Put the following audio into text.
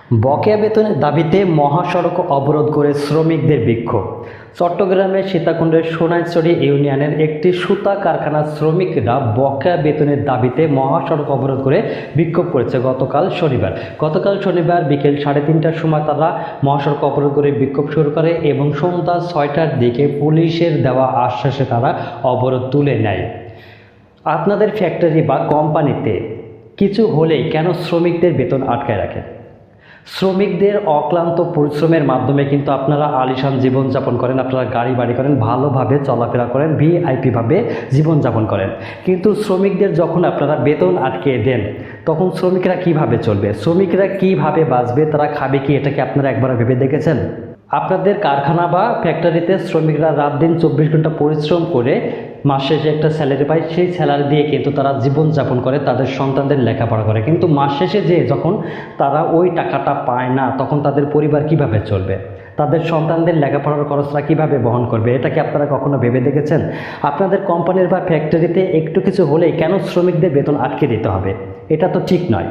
বকেয়া বেতনের দাবিতে মহাসড়ক অবরোধ করে শ্রমিকদের বিক্ষোভ। চট্টগ্রামের সীতাকুণ্ডের সোনাইছড়ি ইউনিয়নের একটি সুতা কারখানার শ্রমিকরা বকেয়া বেতনের দাবিতে মহাসড়ক অবরোধ করে বিক্ষোভ করেছে গতকাল শনিবার বিকেল 3:30টার সময় তারা মহাসড়ক অবরোধ করে বিক্ষোভ শুরু করে এবং সন্ধ্যা 6টার দিকে পুলিশের দেওয়া আশ্বাসে তারা অবরোধ তুলে নেয়। আপনাদের ফ্যাক্টরি বা কোম্পানিতে কিছু হলেই কেন শ্রমিকদের বেতন আটকায় রাখেন? শ্রমিকদের অক্লান্ত পরিশ্রমের মাধ্যমে কিন্তু আপনারা আলিশান জীবনযাপন করেন, আপনারা গাড়ি বাড়ি করেন, ভালোভাবে চলাফেরা করেন, ভিআইপিভাবে জীবনযাপন করেন। কিন্তু শ্রমিকদের যখন আপনারা বেতন আটকে দেন তখন শ্রমিকরা কিভাবে চলবে, শ্রমিকরা কিভাবে বাঁচবে, তারা খাবে কি, এটা কি আপনারা একবার ভেবে দেখেছেন? আপনাদের কারখানা বা ফ্যাক্টরিতে শ্রমিকরা রাত দিন 24 ঘন্টা পরিশ্রম করে মাস শেষে একটা স্যালারি পায়, সেই স্যালারি দিয়ে কিন্তু তারা জীবনযাপন করে, তাদের সন্তানদের লেখাপড়া করে। কিন্তু মাস শেষে যখন তারা ওই টাকাটা পায় না তখন তাদের পরিবার কিভাবে চলবে, তাদের সন্তানদের লেখাপড়ার খরচটা কিভাবে বহন করবে, এটা কি আপনারা কখনো ভেবে দেখেছেন? আপনাদের কোম্পানির বা ফ্যাক্টরিতে একটু কিছু হলেই কেন শ্রমিকদের বেতন আটকে দিতে হবে? এটা তো ঠিক নয়।